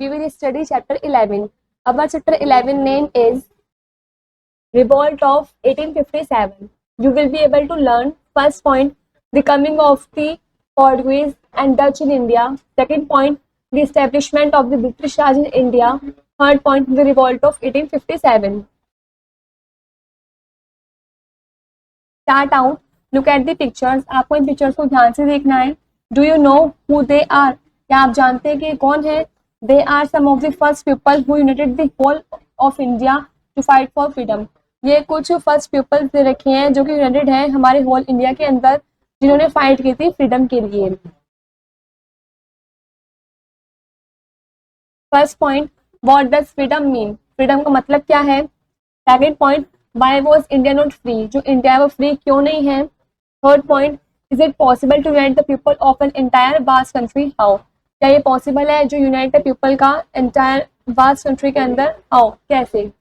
we will study chapter 11. Our chapter 11 name is Revolt of 1857. You will be able to learn first point, the coming of the Portuguese and Dutch in India. Second point, the establishment of the British Raj in India. Third point, the revolt of 1857. Start out. Look at the pictures. आपको इन pictures को ध्यान से देखना है. Do you know who they are? क्या आप जानते हैं कि कौन है? They are some of the first people who united the whole of India to fight for freedom. ये कुछ फर्स्ट पीपल्स दे रखे हैं जो कि यूनाइटेड हैं हमारे होल इंडिया के अंदर, जिन्होंने फाइट की थी फ्रीडम के लिए. First point, what does freedom mean? Freedom का मतलब क्या है? Second point, why was India not free? जो इंडिया है वो फ्री क्यों नहीं है? Third point, is it possible to unite the people of an entire vast country? How? क्या ये पॉसिबल है जो यूनाइट द पीपल का एंटायर वास्ट कंट्री के अंदर? हाउ? कैसे?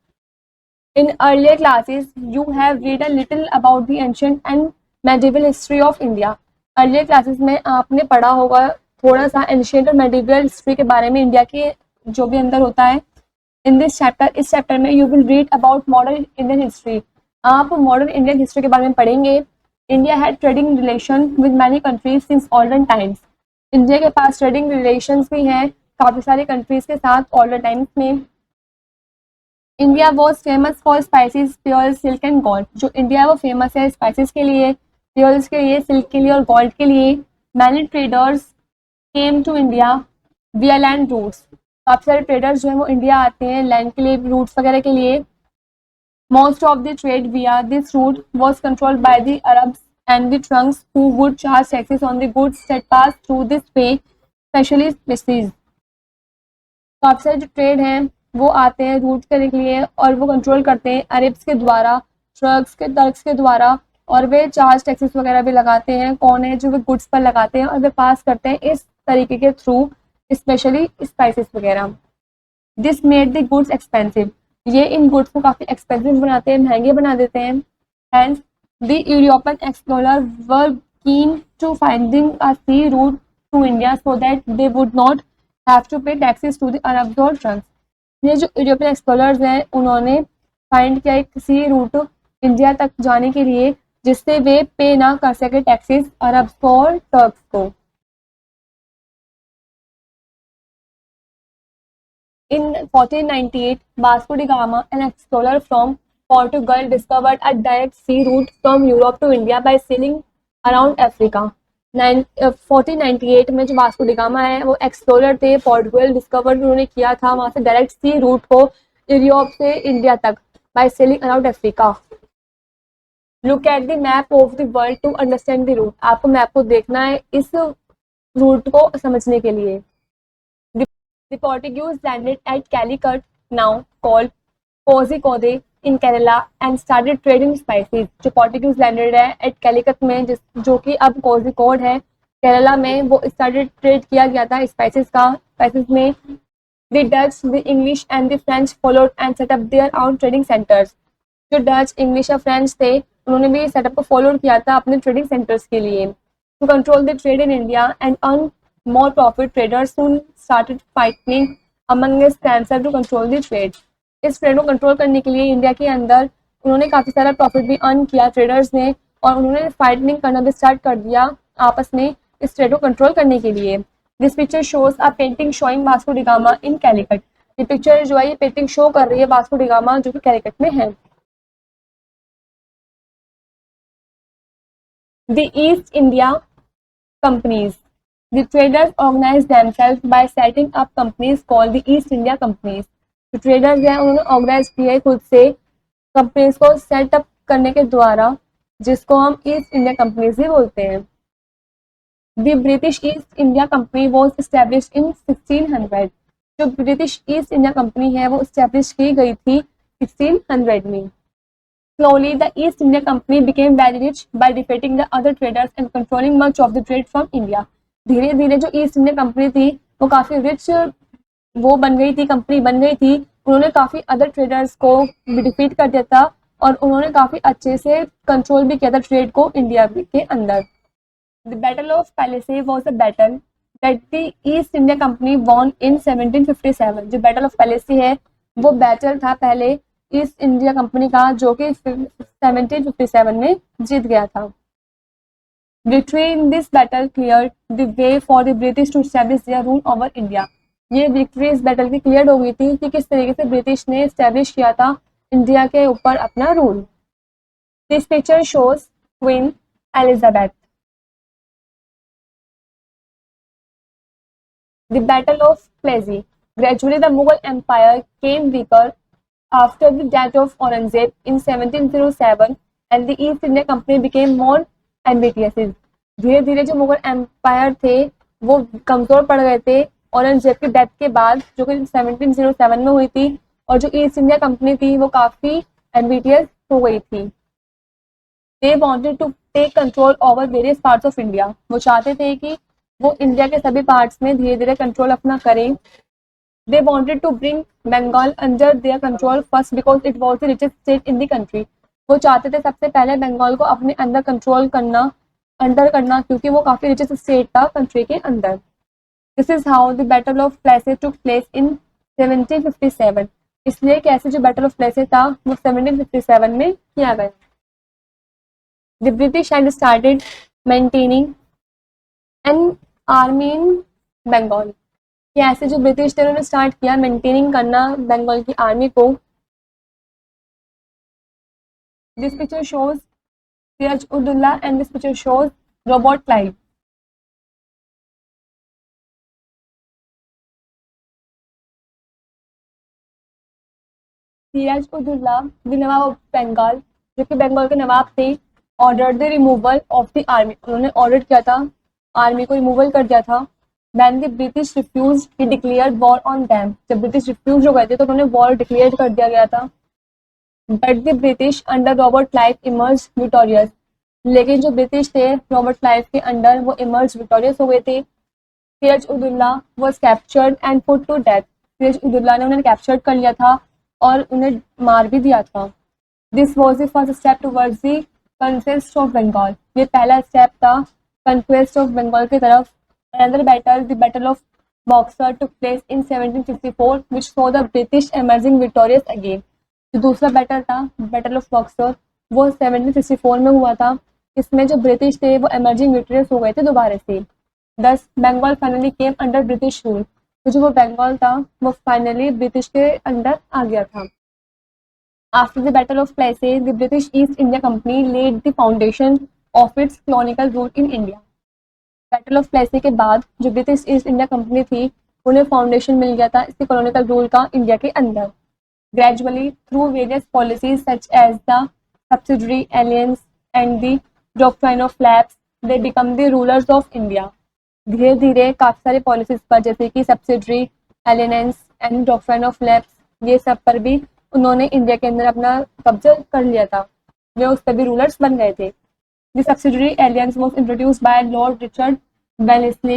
In earlier classes, you have read a little about the ancient and medieval history of India. Earlier classes में आपने पढ़ा होगा थोड़ा सा ancient और medieval history के बारे में, इंडिया के जो भी अंदर होता है. In this chapter, इस चैप्टर में you will read about modern Indian history. आप modern Indian history के बारे में पढ़ेंगे. India had trading relation with many countries since olden times. India के पास trading relations भी हैं काफ़ी सारी countries के साथ olden times में. India was famous for spices, pure, silk and gold. जो इंडिया है वो फेमस है स्पाइसेस के लिए, प्योर्स के लिए, सिल्क के लिए और गोल्ड के लिए. Many traders came to India via land routes. काफ़ी सारे ट्रेडर्स जो है वो इंडिया आते हैं लैंड के लिए, रूट्स वगैरह के लिए. Most of the trade via this route was controlled by the Arabs and the Turks who would charge taxes on the goods that pass through this way, specially spices. काफ़ी सारे जो trade हैं वो आते हैं रूट करने के लिए और वो कंट्रोल करते हैं अरब्स के द्वारा, ट्रक्स के, टर्क्स के द्वारा, और वे चार्ज टैक्सेस वगैरह भी लगाते हैं. कौन है? जो वे गुड्स पर लगाते हैं और वे पास करते हैं इस तरीके के थ्रू, स्पेशली स्पाइसेस वगैरह. This made the goods expensive. ये इन गुड्स को काफ़ी एक्सपेंसिव बनाते हैं, महंगे बना देते हैं. Hence the European explorer were keen to finding a sea route to India so that they would not have to pay taxes to the Arabs और ट्रक्स. ये जो यूरोपियन एक्सप्लोरर्स हैं उन्होंने फाइंड किया एक सी रूट इंडिया तक जाने के लिए जिससे वे पे ना कर सके टैक्सेस अरब्स को और टर्क्स को. In 1498, Vasco da Gama, an explorer from Portugal, discovered a direct sea route from Europe to India by sailing around Africa. 1498 में जो वास्को डी गामा है वो एक्सप्लोरर थे, पोर्टुगल डिस्कवर उन्होंने किया था वहां से डायरेक्ट सी रूट को यूरोप से इंडिया तक by sailing around Africa. Look at the map of the world to understand the route. आपको मैप को देखना है इस रूट को समझने के लिए. The Portuguese landed at Calicut, now called Kozhikode in Kerala, and started trading spices. जो पोर्टुगीज लैंडेड है एट कैलीकट में, जो कि अब कोझिकोड है केरला में, वो स्टार्टेड ट्रेड किया गया था स्पाइसेस का. स्पाइसेस में the Dutch, the English and the French followed and set up their own trading centres. जो डच, इंग्लिश और फ्रेंच थे उन्होंने भी सेटअप को फॉलो किया था अपने ट्रेडिंग सेंटर्स के लिए. To control the trade in India and earn more profit, traders soon started fighting among themselves to control the trade. इस ट्रेड को कंट्रोल करने के लिए इंडिया के अंदर उन्होंने काफ़ी सारा प्रॉफिट भी अर्न किया ट्रेडर्स ने, और उन्होंने फाइटिंग करना भी स्टार्ट कर दिया आपस में इस ट्रेड को कंट्रोल करने के लिए. This picture shows a painting showing Vasco da Gama in Calicut. ये पिक्चर जो है ये पेंटिंग शो कर रही है वास्को डी गामा जो कि कैलीकट में है. The East India companies. The traders organized themselves by setting up companies called the East India Companies. जो traders हैं उन्होंने ऑर्गेनाइज किए खुद से कंपनीज को सेटअप करने के द्वारा, जिसको हम ईस्ट इंडिया कंपनीज ही बोलते हैं. The British East India Company was established in 1600. जो ब्रिटिश ईस्ट इंडिया कंपनी है वो इस्टेब्लिश की गई थी 1600 में. Slowly the East India Company became very rich by defeating the other traders and controlling much of the trade from India. धीरे धीरे जो ईस्ट इंडिया कंपनी थी वो काफ़ी रिच वो बन गई थी, कंपनी बन गई थी. उन्होंने काफ़ी अदर ट्रेडर्स को भी डिफीट कर दिया था और उन्होंने काफ़ी अच्छे से कंट्रोल भी किया था ट्रेड को इंडिया के अंदर. The battle of Plassey was a battle that the East India Company won in 1757। जो बैटल ऑफ पैलेसी है वो बैटल था पहले ईस्ट इंडिया कंपनी का, जो कि 1757 में जीत गया था। Victory in this battle clear the way for the British to establish their rule over India. ये विक्ट्री इस बैटल की क्लियर हो गई थी कि किस तरीके से ब्रिटिश ने एस्टैब्लिश किया था इंडिया के ऊपर अपना rule. This picture shows queen Elizabeth. The Battle of Plassey. Gradually, the Mughal Empire came weaker after the death of Aurangzeb in 1707, and the East India Company became more ambitious. धीरे धीरे जो Mughal empire थे वो कमजोर पड़ गए थे औरंगजेब की डेथ के बाद, जो कि 1707 में हुई थी, और जो ईस्ट इंडिया कंपनी थी वो काफी एम्बिटियस हो गई थी। They wanted to take control over various parts of India. वो चाहते थे कि वो इंडिया के सभी पार्ट्स में धीरे धीरे कंट्रोल अपना करें। They wanted to bring Bengal under their control first because it was the richest state in the country. वो चाहते थे सबसे पहले बंगाल को अपने अंदर कंट्रोल करना, अंडर करना, क्योंकि वो काफी रिचेस्ट स्टेट था कंट्री के अंदर। This is how the battle of Plassey took place in 1757। इसलिए कैसे जो बैटल ऑफ प्लेसी था वो 1757 में किया गया। The British had started maintaining an army in Bengal। कि ऐसे जो ब्रिटिश थे उन्होंने स्टार्ट किया मेंटेनिंग करना बंगाल की आर्मी को। This picture shows Siraj Uddaula and this picture shows Robert Clive. Siraj Uddaula the nawab of Bengal, जो कि बंगाल के नवाब थे, order the removal of the army. उन्होंने ऑर्डर किया था आर्मी को रिमूवल कर दिया था। When the British refused, he declared war on them। जब ब्रिटिश रिफ्यूज हो गए थे तो उन्होंने वॉर डिक्लेयर कर दिया गया था। But the British under Robert Clive emerged victorious। लेकिन जो ब्रिटिश थे रॉबर्ट क्लाइव के अंडर वो इमर्ज विक्टोरियस हो गए थे। Siraj ud-Daulah was captured and put to death। Siraj ud-Daulah ने उन्हें कैप्चर कर लिया था और उन्हें मार भी दिया था। This was the first step towards the conquest of Bengal। ये पहला स्टेप था कंक्वेस्ट ऑफ बंगाल की तरफ। Another battle, the Battle of Boxer, took place in 1764, which saw the British emerging victorious again। जो दूसरा बैटल था बैटल ऑफ बॉक्सर वो 1764 में हुआ था। इसमें जो ब्रिटिश थे वो एमर्जिंग विक्टोरियस हो गए थे दोबारा से। Thus Bengal finally came under British rule. तो जो वो बंगाल था वो फाइनली ब्रिटिश के अंडर आ गया था। After the battle of Plassey, the British East India Company laid the foundation of its colonial rule in India. Battle of Plassey के बाद जो ब्रिटिश ईस्ट इंडिया कंपनी थी उन्हें फाउंडेशन मिल गया था इसके कॉलोनियल रूल का इंडिया के अंदर। Gradually through various policies such as the subsidiary alliance and the doctrine of lapse, they become the rulers of India. धीरे धीरे काफ़ी सारे पॉलिसीज पर जैसे कि subsidiary alliance and doctrine of lapse, ये सब पर भी उन्होंने इंडिया के अंदर अपना कब्जा कर लिया था। वे उस पर भी रूलर्स बन गए थे। The subsidiary alliance was introduced by Lord Richard Wellesley,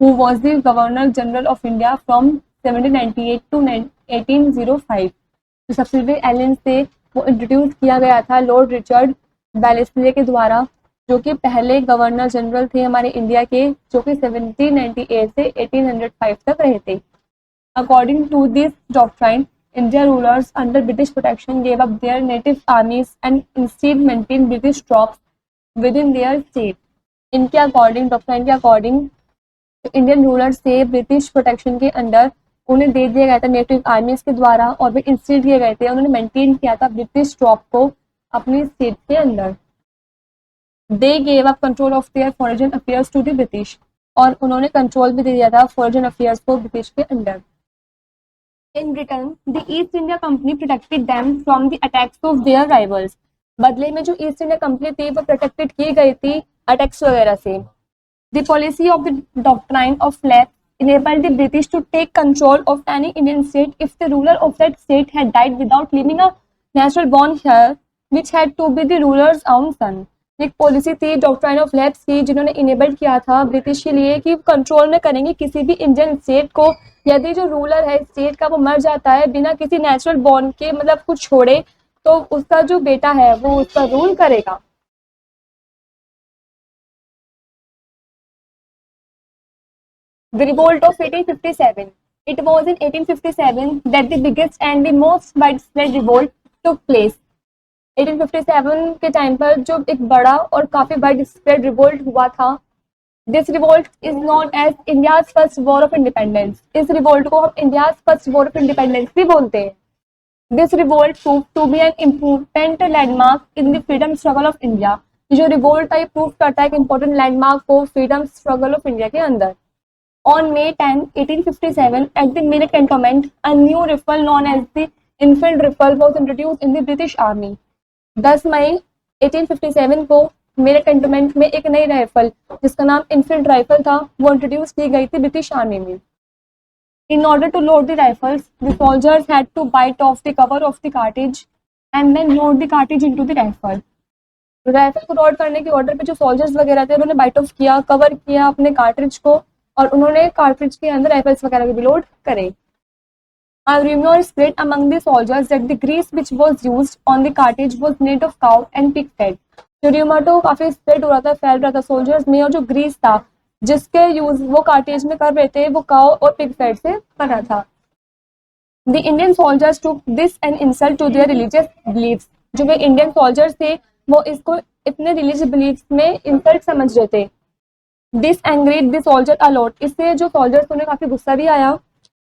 who was the Governor General of India from 1798 to 1805। जो subsidiary alliance थे वो इंट्रोड्यूस किया गया था लॉर्ड रिचर्ड वेलेस्ले के द्वारा, जो कि पहले गवर्नर जनरल थे हमारे इंडिया के, जो कि 1798 से 1805 तक रहे थे। According to this doctrine, India rulers under British protection gave up their native armies and instead maintained British troops within their state। इनके अकॉर्डिंग, डॉक्ट्राइन के अकॉर्डिंग, इंडियन रूलर्स से ब्रिटिश प्रोटेक्शन के अंडर उन्हें दे दिया गया था नेटिव आर्मीज के द्वारा, और वे इंस्टील किए गए थे, उन्होंने मेंटेन किया था ब्रिटिश ट्रॉप को अपनी स्टेट के अंदर। They gave up control of their foreign affairs to the British, और उन्होंने कंट्रोल भी दे दिया था फॉरेन अफेयर्स को ब्रिटिश के under. In return, the East India Company protected them from the attacks of their rivals। बदले में जो ईस्ट इंडिया कंपनी थी वो प्रोटेक्टेड की गई थी अटैक्स वगैरह से। The policy of the doctrine of lapse enabled the British to take control of any Indian state if the ruler of that state had died without leaving a natural born heir, which had to be the ruler's own son। एक policy थी doctrine of lapse की जिन्होंने enable किया था British के लिए कि control में करेंगे किसी भी इंडियन स्टेट को, यदि जो रूलर है स्टेट का वो मर जाता है बिना किसी नेचुरल बॉर्न के, मतलब कुछ छोड़े, तो उसका जो बेटा है वो उसका रूल करेगा। The revolt of 1857. It was in 1857 that the biggest and the most widespread revolt took place. 1857 के टाइम पर जो एक बड़ा और काफी वाइड स्प्रेड रिवोल्ट हुआ था. This revolt is known as India's first war of independence. इस रिवोल्ट को हम India's first war of independence भी बोलते हैं. This revolt prove to be an important landmark in the freedom struggle of India. जो revolt है prove करता है एक इम्पोर्टेंट लैंडमार्क को फ्रीडम स्ट्रगल ऑफ इंडिया के अंदर. On May 10, 1857, at the Meerut Cantonment, a new rifle known as the Enfield Rifle was introduced in the British Army. 10 मई 1857 को Meerut cantonment में एक नई राइफल जिसका नाम इनफील्ड राइफल था वो इंट्रोड्यूस की गई थी ब्रिटिश आर्मी में. In order to load the rifles, the soldiers had to bite off the cover of the cartridge and then load the cartridge into the rifle. Rifle को load करने के order पे जो soldiers वगैरह थे उन्होंने bite of किया, cover किया अपने कार्ट्रिज को और उन्होंने कार्ट्रिज के अंदर राइफल्स वगैरह भी लोड करे. A rumor spread among the soldiers that the grease which was used on the cartridge was made of cow and pig fat. जो rumor तो काफी स्प्रेड हो रहा था, फैल रहा था सोल्जर्स में, और जो ग्रीस था जिसके यूज वो कार्टेज में कर रहे थे वो काउ और पिग फैट से बना था. The Indian soldiers took this an insult to their religious beliefs. जो वे इंडियन सोल्जर्स थे वो इसको अपने रिलीजियस बिलीफ्स में इंसल्ट समझ रहे थे. This angered the soldier a lot. इससे जो सोल्जर्स उन्हें काफी गुस्सा भी आया.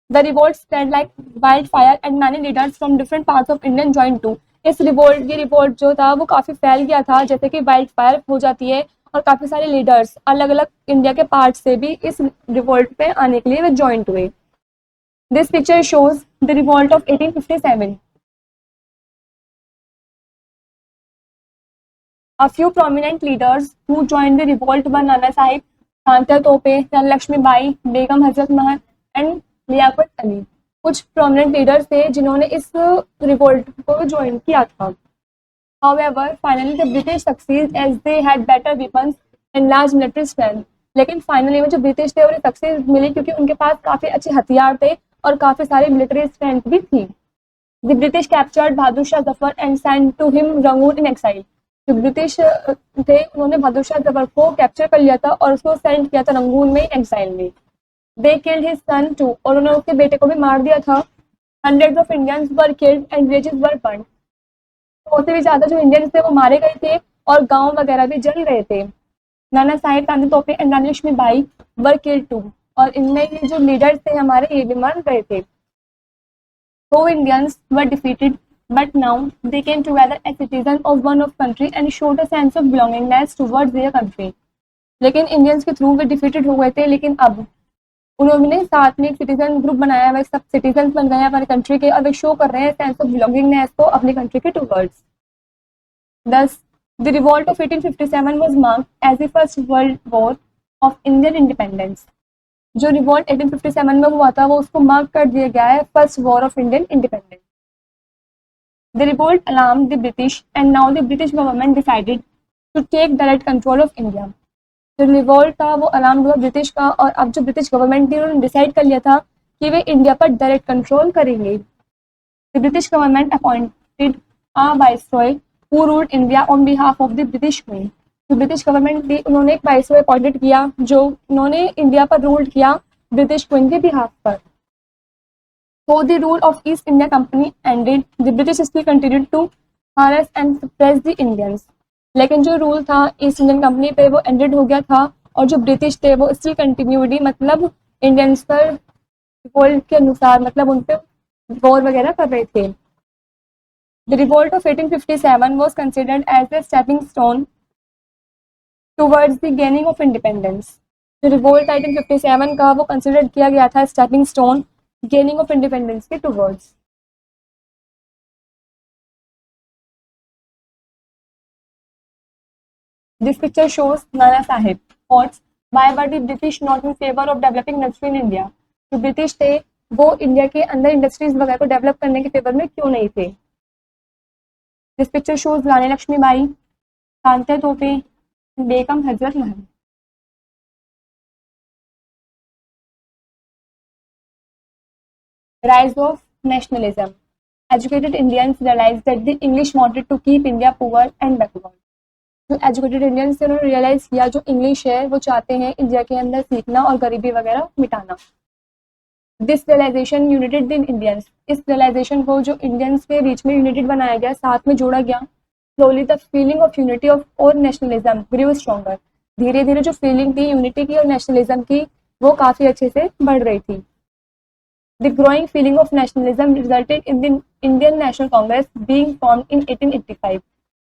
The revolt spread like wildfire and many leaders from different parts of India joined too. इस ये रिवोल्ट जो था वो काफी फैल गया था जैसे कि वाइल्ड फायर हो जाती है और काफी सारे लीडर्स अलग अलग इंडिया के पार्ट से भी इस रिवोल्ट पे आने के लिए वे ज्वाइंट हुए. This picture shows the revolt of 1857. A few prominent leaders who joined the revolt were Nana Sahib, Tantya तोपे, रानी लक्ष्मीबाई, बेगम हजरत महल एंड लियाकत अली. कुछ प्रोमिनेंट लीडर्स थे जिन्होंने इस रिवोल्ट को ज्वाइन किया था. However, finally the British succeed as they had better weapons and large military strength. लेकिन finally में जो ब्रिटिश थे उन्हें सक्सेस मिली क्योंकि उनके पास काफी अच्छे हथियार थे और काफी सारी मिलिट्री स्ट्रेंथ भी थी. The British captured Bahadur Shah Zafar and sent to him Rangoon in exile. जो ब्रिटिश थे उन्होंने बहादुर शाह जफर को कैप्चर कर लिया था और उसको सेंड किया था रंगून में एक्साइल में. They killed his son too. और उन्होंने उसके बेटे को भी मार दिया था. Hundreds of Indians were killed and villages were burned. तो उससे भी ज्यादा जो इंडियंस थे वो मारे गए थे और गांव वगैरह भी जल रहे थे. नाना Sahib, Tantya Tope and Rani Lakshmibai were killed too. और इनमें ये जो लीडर्स थे हमारे ये भी मर गए थे. So Indians were defeated, but now they came together as citizens of one of country and showed a sense of belongingness towards their country. लेकिन इंडियंस के थ्रू वे डिफीटेड हो गए थे लेकिन अब उन्होंने साथ में एक सिटीजन ग्रुप बनाया हुआ, सब सिटीजन बन गए हमारे कंट्री के और वे शो कर रहे हैं सेंस ऑफ बिलोंगिंगनेस को अपनी कंट्री के towards. Thus, the revolt of 1857 was marked as the first world war of Indian independence. जो रिवोल्ट 1857 में हुआ था वो उसको मार्क कर दिया गया है first war of Indian independence. The revolt alarmed the British and now the British government decided to take direct control of India. जो रिवोल्ट था वो अलार्म हुआ ब्रिटिश का और अब जो ब्रिटिश गवर्नमेंट थी उन्होंने डिसाइड कर लिया था कि वे इंडिया पर डायरेक्ट कंट्रोल करेंगे. The British government appointed a viceroy who ruled India on behalf of the British Queen. जो ब्रिटिश गवर्नमेंट थी उन्होंने एक वाइसरॉय अपॉइंटेड किया जो उन्होंने इंडिया पर रूल किया ब्रिटिश क्वीन के बिहाफ पर. So the rule of East India Company ended. The British still continued to harass and suppress the Indians. लेकिन जो रूल था ईस्ट इंडियन कंपनी पे वो एंडेड हो गया था और जो ब्रिटिश थे वो स्टिल कंटिन्यूडी मतलब इंडियंस पर रिवोल्ट के अनुसार मतलब उन पे वॉर वगैरह कर रहे थे. The revolt of 1857 was considered as a stepping stone towards the gaining of independence. जो रिवोल्ट 1857 का वो कंसिडर किया गया था stepping stone gaining of independence के towards. This picture shows Nana Sahib. Thoughts: why were the British not in favor of developing industry in India? जो British थे वो इंडिया के अंदर इंडस्ट्रीज वगैरह को डेवलप करने के फेवर में क्यों नहीं थे. This picture shows रानी लक्ष्मीबाई, तांत्या तोपे, Begum Hazrat Mahal. Rise of nationalism. Educated Indians realized that the English wanted to keep India poor and backward. जो एजुकेटेड इंडियंस थे उन्होंने रियलाइज किया जो इंग्लिश है वो चाहते हैं इंडिया के अंदर सीखना और गरीबी वगैरह मिटाना। This realisation united the Indians, इस रियलाइजेशन को जो इंडियंस के बीच में यूनाइटेड बनाया गया, साथ में जोड़ा गया। Slowly the feeling of unity of और नेशनलिज्म ग्रू स्ट्रॉन्गर, धीरे धीरे जो फीलिंग थी यूनिटी की और नेशनलिज्म की वो काफी अच्छे से बढ़ रही थी। The growing feeling of nationalism resulted in the Indian national Congress being formed in 1885,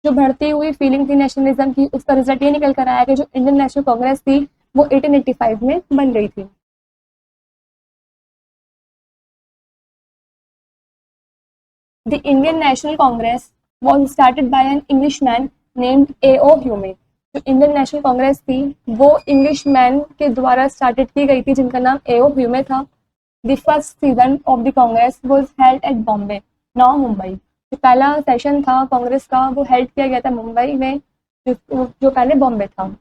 जो बढ़ती हुई फीलिंग थी नेशनलिज्म की उसका रिजल्ट ये निकल कर आया कि जो इंडियन नेशनल कांग्रेस थी वो 1885 में बन गई थी। The Indian National Congress was started by an Englishman named A.O. Hume. जो इंडियन नेशनल कांग्रेस थी वो इंग्लिशमैन के द्वारा स्टार्टेड की गई थी जिनका नाम A.O. ह्यूमे था। The first season of the Congress was held at Bombay, now Mumbai. जो पहला सेशन था कांग्रेस का वो हेल्ड किया गया था मुंबई में, जो पहले बॉम्बे था।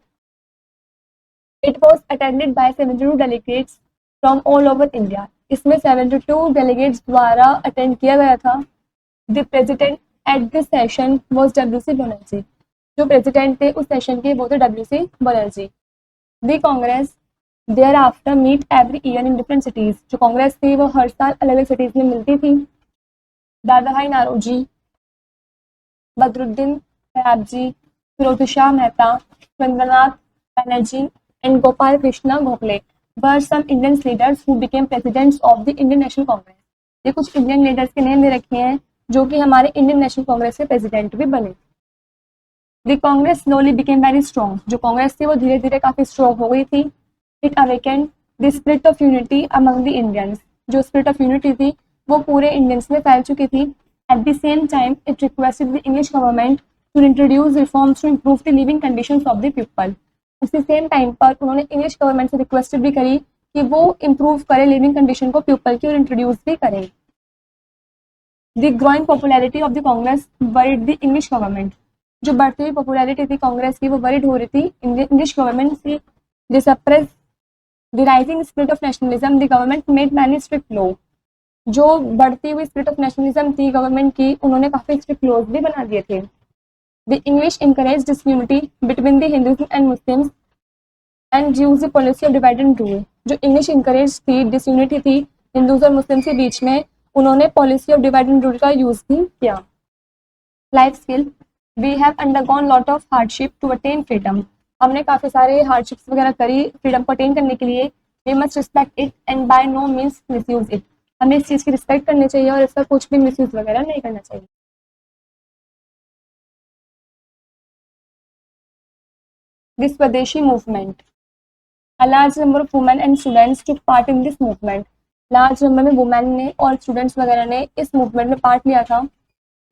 It was attended by 72 delegates from all over India, इसमें 72 डेलीगेट्स द्वारा अटेंड किया गया था। The president at this session was W.C. Banerjee, जो प्रेसिडेंट थे उस सेशन के वो थे W.C. Banerjee. The Congress thereafter meet every year in different cities, जो कांग्रेस थी वो हर साल अलग अलग सिटीज में मिलती थी। Dadabhai Naoroji, Badruddin Tyabji, Pherozeshah Mehta, Chandranath Banerjee and Gopal Krishna Gokhale were some Indian leaders who became presidents of the Indian National Congress। ये कुछ इंडियन लीडर्स के नेम दे रखे हैं जो कि हमारे इंडियन नेशनल कांग्रेस के प्रेसिडेंट भी बने। The Congress slowly became very strong, जो कांग्रेस थी वो धीरे धीरे काफी स्ट्रॉन्ग हो गई थी। It awakened the spirit of unity among the Indians, जो स्पिरिट ऑफ यूनिटी थी वो पूरे इंडियंस में फैल चुकी थी। At the same time it requested the English government to introduce reforms to improve the living conditions of the people. उसी same time पर उन्होंने इंग्लिश गवर्नमेंट से रिक्वेस्ट भी करी कि वो इम्प्रूव करे लिविंग कंडीशन को पीपल की और इंट्रोड्यूस भी करें। The growing popularity of the Congress worried the English government, जो बढ़ती हुई पॉपुलैरिटी थी कांग्रेस की वो वरिड हो रही थी इंग्लिश गवर्नमेंट से। They suppress the rising spirit of nationalism, the government made many strict law, जो बढ़ती हुई स्पिरिट ऑफ नेशनलिज्म थी गवर्नमेंट की उन्होंने काफी स्ट्रिक्ट लॉज भी बना दिए थे। The English encourage disunity between the Hindus and Muslims and use the policy of divide and rule, जो इंग्लिश इनकरेज थी डिसयूनिटी थी हिंदूज और मुस्लिम के बीच में उन्होंने policy of divide and rule का यूज भी किया। Life skill, we have undergone lot of hardship to attain freedom, हमने काफी सारे हार्डशिप्स वगैरह करी फ्रीडम को अटेन करने के लिए। We must respect it and by no means misuse it, हमें इस चीज की रिस्पेक्ट करनी चाहिए और इसका कुछ भी मिसयूज वगैरह नहीं करना चाहिए। द स्वदेशी movement, a large number of women and students took part in this movement, large number में वुमेन ने और स्टूडेंट्स वगैरह ने इस मूवमेंट में पार्ट लिया था।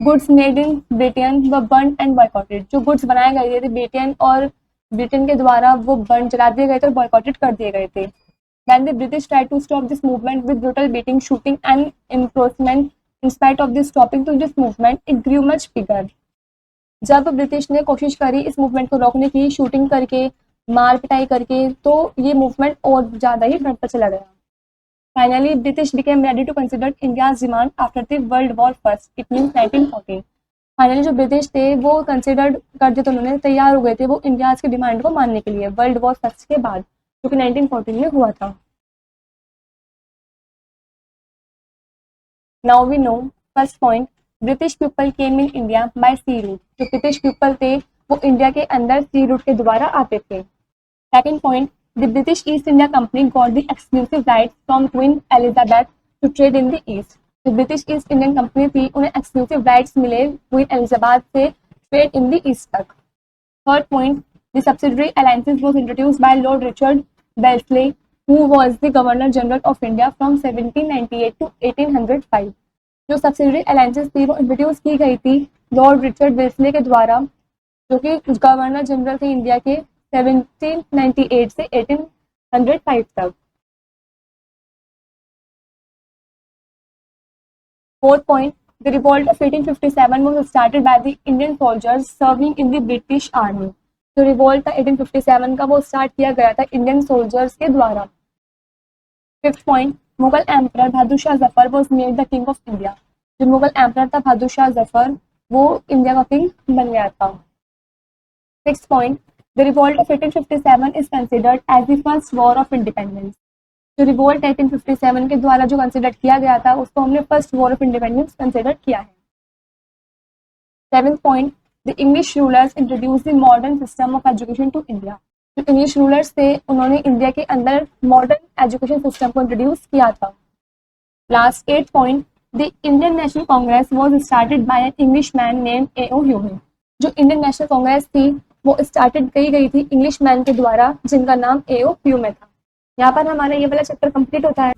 गुड्स मेड इन ब्रिटेन व बर्न एंड बॉयकॉटेड, जो गुड्स बनाए गए थे ब्रिटेन और ब्रिटेन के द्वारा वो बर्न जला दिए गए थे और बॉयकॉटेड कर दिए गए थे। When the British tried to stop this movement with brutal beating, shooting and imprisonment, in spite of this stopping to this movement, it grew much bigger। जब ब्रिटिश ने कोशिश करी इस मूवमेंट को रोकने की शूटिंग करके मार पिटाई करके तो ये मूवमेंट और ज़्यादा ही बढ़ता चला गया। Finally British became ready to consider India's demand after the world war first, it means 1914। Finally जो ब्रिटिश थे वो कंसिडर कर दिए, तो उन्होंने तैयार हो गए थे वो इंडियाज की डिमांड को मानने के लिए वर्ल्ड वॉर फर्स्ट के बाद, जो कि 1914 में हुआ था। Now we know first point, British people came in India by sea route, जो ब्रिटिश पीपल थे वो इंडिया के अंदर सी रूट के द्वारा आते थे। Second point, the British East India company got the exclusive right from queen Elizabeth two trade in the east, जो ब्रिटिश ईस्ट इंडियन कंपनी थी उन्हें एक्सक्लूसिव राइट्स मिले क्वीन एलिजाबेथ से ट्रेड इन द ईस्ट तक। Third point, the subsidiary alliances was introduced by Lord Richard Wellesley who was the Governor General of India from 1798 to 1805। जो subsidiary alliances थी वो introduce की गई थी Lord Richard Wellesley के द्वारा, जो कि गवर्नर जनरल थे इंडिया के 1798 से 1805 तक। Fourth point, the revolt of 1857 was started by the Indian soldiers serving in the British Army। जो रिवॉल्ट था 1857 का वो स्टार्ट किया गया था इंडियन सोल्जर्स के द्वारा। Fifth point, Mughal emperor Bahadur Shah Zafar was made the king of India. जो मुगल एम्परर था बहादुर शाह जफर वो इंडिया का किंग बन गया था। 6th point, the revolt of 1857 is considered as the first war of independence. जो रिवोल्ट 1857 के द्वारा जो कंसिडर किया गया था उसको हमने first war of independence consider किया है. 7th point, the English rulers introduced the modern system of education to India. जो इंग्लिश रूलर्स थे उन्होंने इंडिया के अंदर मॉडर्न एजुकेशन सिस्टम को इंट्रोड्यूस किया था. Last 8th point, the Indian National Congress was started by an Englishman named A.O. Hume. जो Indian national Congress थी वो स्टार्टेड की गई थी इंग्लिश मैन के द्वारा जिनका नाम A.O. ह्यूमे था. यहाँ पर हमारा ये वाला चैप्टर कंप्लीट होता है.